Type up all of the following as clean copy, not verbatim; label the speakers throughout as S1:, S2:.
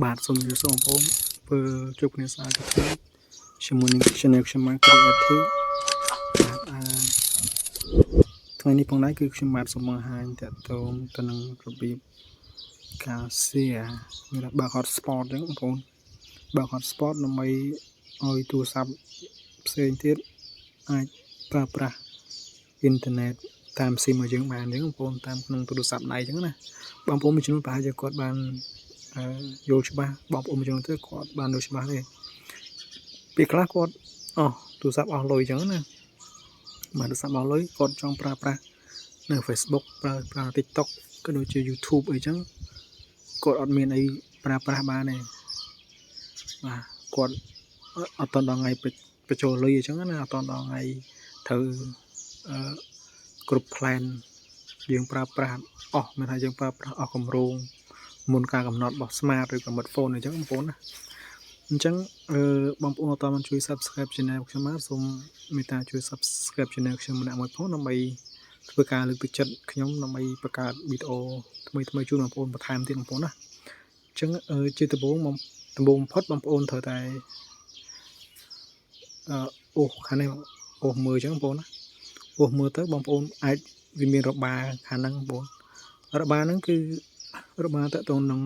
S1: បាទសូមជម្រាបសួរបងប្អូនធ្វើជួបគ្នាស្អាតទៅជាមួយនឹង Channel ខ្ញុំមក Creative បាទថ្ងៃនេះផងដែរគឺខ្ញុំបាទសូមបង្ហាញតកតងទៅនឹងរបៀបការ share មានបើក hotspot អញ្ចឹងបងប្អូនបើក hotspot ដើម្បីឲ្យទូរស័ព្ទផ្សេងទៀតអាចប្រើប្រាស់អ៊ីនធឺណិតតាម SIM របស់យើងបានអញ្ចឹងបងប្អូនតាមក្នុងទូរស័ព្ទដៃអញ្ចឹងណាបងប្អូនមួយចំនួនប្រហែលជាគាត់បានយល់ច្បាស់បងប្អូនមួយចំនួនទៅគាត់បានយល់ច្បាស់ទេពេលខ្លះគាត់ទូរស័ព្ទអស់លុយអញ្ចឹងណាបាទទូរស័ព្ទអស់លុយគាត់ចង់ប្រើប្រាស់នៅ Facebook ប្រើ TikTok ក៏ដូចជា YouTube អីចឹងគាត់អត់មានអីប្រើប្រាស់បានទេបាទគាត់អត់ដល់ថ្ងៃបញ្ចូលលុយអញ្ចឹងណាអត់ដល់ថ្ងៃត្រូវគ្រប់ plan យើងប្រើប្រាស់អស់មានថាយើងប្រើប្រាស់អស់គម្រោងមុនការកំណត់របស់ Smart ឬក៏ Smartphone អញ្ចឹងបងប្អូនណាអញ្ចឹងបងប្អូនអត់បានជួយ Subscribe Channel ខ្ញុំមកសូមមេត្តាជួយ Subscribe Channel ខ្ញុំម្នាក់មួយផងដើម្បីធ្វើការលើកទឹកចិត្តខ្ញុំដើម្បីបង្កើតវីដេអូថ្មីជូនបងប្អូនបន្ថែមទៀតបងប្អូនណាអញ្ចឹងជាដំបូងបំផុតបងប្អូនត្រូវតែខាងនេះមើលអញ្ចឹងបងប្អូនណាមើលទៅបងប្អូនអាចវាមានរបាខាងហ្នឹងបងប្អូនរបាហ្នឹងគឺរបាតទៅនឹង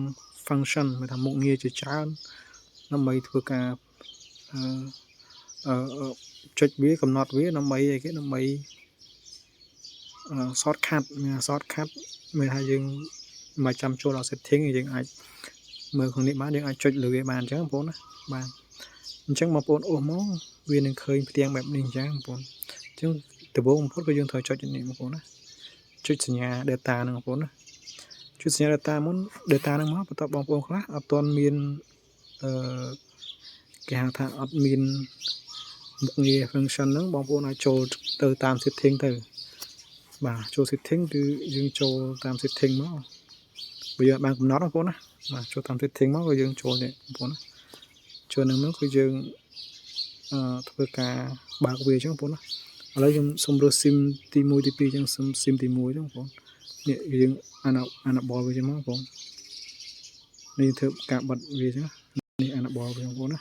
S1: function មានថាមុខងារជាច្រើនដើម្បីធ្វើការចុចវាកំណត់វាដើម្បីអីគេដើម្បីshortcut មានថាយើងមិនចាំចូលដល់ setting យើងអាចមើលក្នុងនេះបានយើងអាចចុចលើវាបានអញ្ចឹងបងប្អូនណាបាទអញ្ចឹងបងប្អូនអូសមកវានឹងឃើញផ្ទាំងបែបនេះអញ្ចឹងបងប្អូនអញ្ចឹងដំបូងបំផុតក៏យើងត្រូវចុចនេះបងប្អូនណាចុចសញ្ញា data ហ្នឹងបងប្អូនណាចុចសញ្ញា data មុន data ហ្នឹងមកបន្ទាប់បងប្អូនខ្លះអត់ទាន់មានគេហៅថាអត់មានមុខងារ function ហ្នឹងបងប្អូនអាចចូលទៅតាម setting ទៅបាទចូល setting គឺយើងចូលតាម setting មកបើយើងបានកំណត់បងប្អូនណាបាទចូលតាម setting មកក៏យើងចូលនេះបងប្អូនណាចូលនឹងមកគឺយើងធ្វើការបើកវាអញ្ចឹងបងប្អូនណាឥឡូវខ្ញុំសុំរើស SIM ទី1ទី2អញ្ចឹងសុំ SIM ទី1ហ្នឹងបងប្អូននេះយើងEnable វាអញ្ចឹងមកបងប្អូននេះធ្វើការបិទវាអញ្ចឹងនេះEnable វាបងប្អូនណា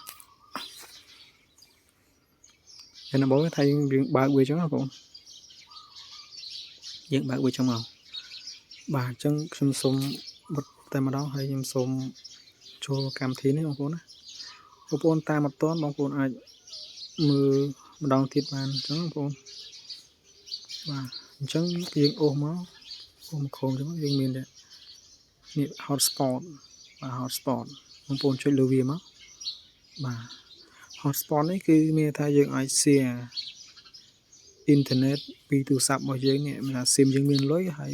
S1: Enable ថាយើងបើកវាអញ្ចឹងបងប្អូនយើងបើកវាអញ្ចឹងមកបាទអញ្ចឹងខ្ញុំសូមបិទតែម្ដងហើយខ្ញុំសូមចូលកម្មវិធីនេះបងប្អូនណាបងប្អូនតាមអត់ទាន់បងប្អូនអាចមើលម្ដងទៀតបានអញ្ចឹងបងប្អូនបាទអញ្ចឹងយើងអូសមកខំអញ្ចឹងយើងមាននេះ hotspot បាទ hotspot បងប្អូនចុចលើវាមកបាទ hotspot នេះគឺមានថាយើងអាច share អ៊ីនធឺណិតពីទូរស័ព្ទរបស់យើងនេះមានថា SIM យើងមានលុយហើយ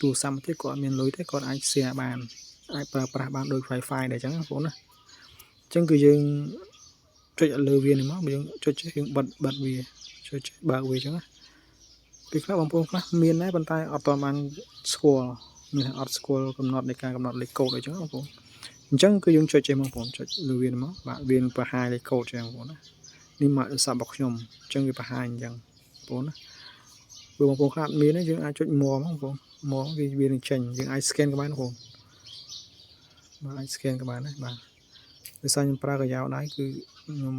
S1: ទូរស័ព្ទទៀតគាត់អត់មានលុយទេគាត់អាច share បានអាចប្រើប្រាស់បានដូច Wi-Fi ដែរអញ្ចឹងបងប្អូនណាអញ្ចឹងគឺយើងចុចលើវានេះមកយើងចុចយើងបិទវាចុចបើកវាអញ្ចឹងណាពេលខ្លះបងប្អូនខ្លះមានដែរប៉ុន្តែអត់ទាន់បានស្គាល់មានថាអត់ស្គាល់កំណត់នៃការកំណត់លេខកូដអីចឹងបងប្អូនអញ្ចឹងគឺយើងចុចចេះបងប្អូនចុចលើវាមកបាទវានឹងបង្ហាញលេខកូដចឹងបងប្អូនណានេះមកទូរស័ព្ទរបស់ខ្ញុំអញ្ចឹងវាបង្ហាញអញ្ចឹងបងប្អូនណាព្រោះបងប្អូនខ្លះអត់មានទេយើងអាចចុចមកបងប្អូនមកវានឹងចេញយើងអាច scan ក៏បានបងប្អូនបាទអាច scan ក៏បានដែរបាទដោយសារខ្ញុំប្រើកាយ៉ាវដៃគឺខ្ញុំ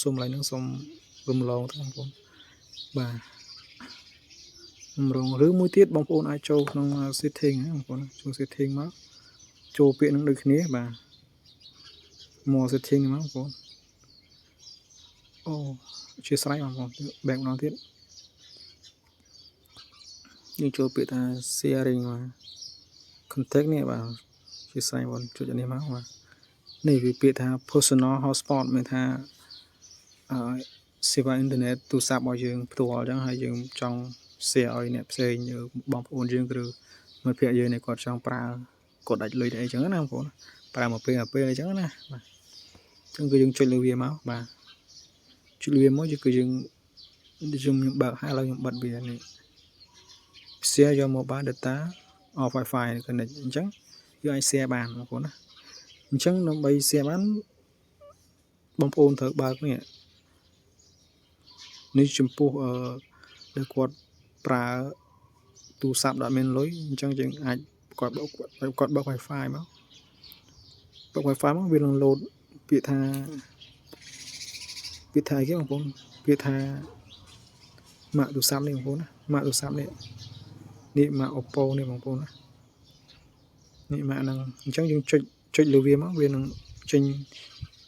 S1: សុំឡើយនឹងសុំរំលងទៅបងប្អូនបាទឬមួយទៀតបងប្អូនអាចចូលក្នុង setting បងប្អូនចូល setting មកចូលពាក្យនឹងដូចគ្នាបាទមក setting មកបងប្អូនអធិស្ឋានបងប្អូន back ម្ដងទៀតយើងចូលពាក្យថា sharing មក contact នេះបាទអធិស្ឋានបងចុចនេះមកបាទនេះវាពាក្យថា personal hotspot មានថាសេវាអ៊ីនធឺណិតទូរស័ព្ទរបស់យើងផ្ទាល់អញ្ចឹងហើយយើងចង់ share ឲ្យអ្នកផ្សេងបងប្អូនយើងឬមិត្តភក្តិយើងនេះគាត់ចង់ប្រើគាត់ដាច់លុយអីចឹងណាបងប្អូនប្រើមកពេលអីចឹងណាបាទអញ្ចឹងគឺយើងចុចលើវាមកបាទចុចលើវាមកគឺយើងខ្ញុំបើកហើយឥឡូវខ្ញុំបិទវានេះ share your mobile data or Wi-Fi connect អញ្ចឹងយើងអាច share បានបងប្អូនណាអញ្ចឹងដើម្បី share បានបងប្អូនត្រូវបើកនេះចំពោះដែលគាត់ប្រើទូរស័ព្ទដែលមានលុយអញ្ចឹងយើងអាចគាត់បើក Wi-Fi មក bật wifi mà vì lần load bị thà cái bằng phone bị thà mạng đủ sắm này bằng phone mạng đủ sắm này nị mạng Oppo này bằng phone nị mạng năng chẳng dừng chơi lưu viêm á vì năng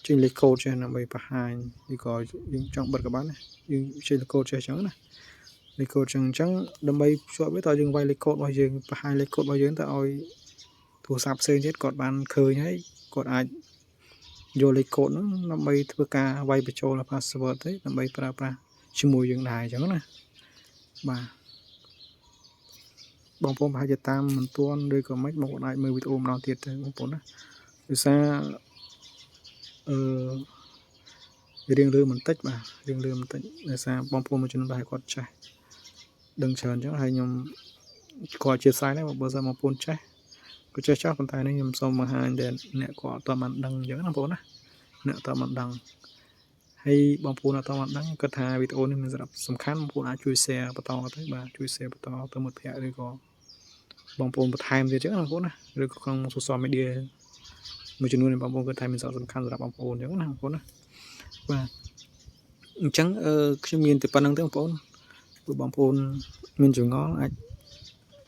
S1: trên lấy code cho nó bị phá hại thì có những trong bật các bạn này nhưng trên lấy code cho chẳng này lấy code chẳng đâm bay cho biết tao dừng vay lấy code bao giờ phá hại lấy code bao giờ tao thủ sạp sơn chết code bạn khơi ấy code ai vô lấy code nó bay thưa ca vay bị cho là password đấy nó bay pra chỉ mùi dừng đài chẳng này bà bóng phôm hai giờ tam mình tuôn đây có mấy một lại mười video nào thiệt thôi bóng phôm á từ xa riêng lừa mình tích mà riêng lừa mình tích từ xa bóng phôm mình cho nó bài quạt chạy đừng chờ chứ hay nhầm coi chia sai đấy mà bây giờ mà phôn chạy có chơi chắc con tay nó nhầm xong mà hai đèn nè có tòa mặt đằng nhớ nó phôn á nè tòa mặt đằng hay bóng phôn là tòa mặt đằng cất hai video này mình rất sầm khăn bóng phôn đã chui xe bắt to tới bà chui xe bắt to tới một phe đây có bóng phôn một time thì chứ là phôn á rồi không một số media mình chỉ nuôi bóng phôn cái time mình sợ sầm khăn rồi bóng phôn chứ là phôn á và chẳng khi mình từ pan năng tới bóng phôn mình chỉ ngó ai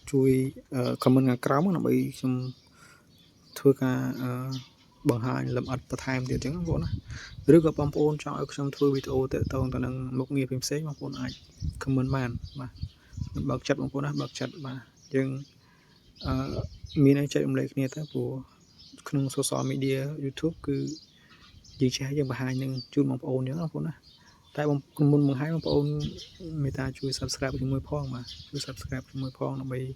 S1: chui comment ngã cáo nó bị xong thưa cả bằng hai làm ắt và time thì chẳng phôn á rồi có bóng phôn cho xong thưa video tới tao tao năng một nghiệp phim xế bóng phôn ai comment màn mà bật chặt bóng phôn á bật chặt mà nhưng mình anh chạy lại kia tới của không social media YouTube cứ gì trái dân bà hai nhưng chui bóng phôn nhớ không á tại bóng muốn hai bóng phôn người ta chui subscribe cho môi phong mà chui subscribe cho môi phong nó bị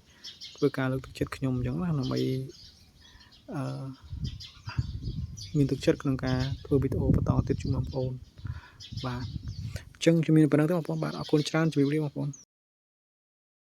S1: với cả lực chất nhom giống là nó bị mình thực chất là cả thôi video bắt đầu từ chui bóng phôn và chân cho mình phần năng tới bóng phôn bạn ở con tràn chui bóng phôn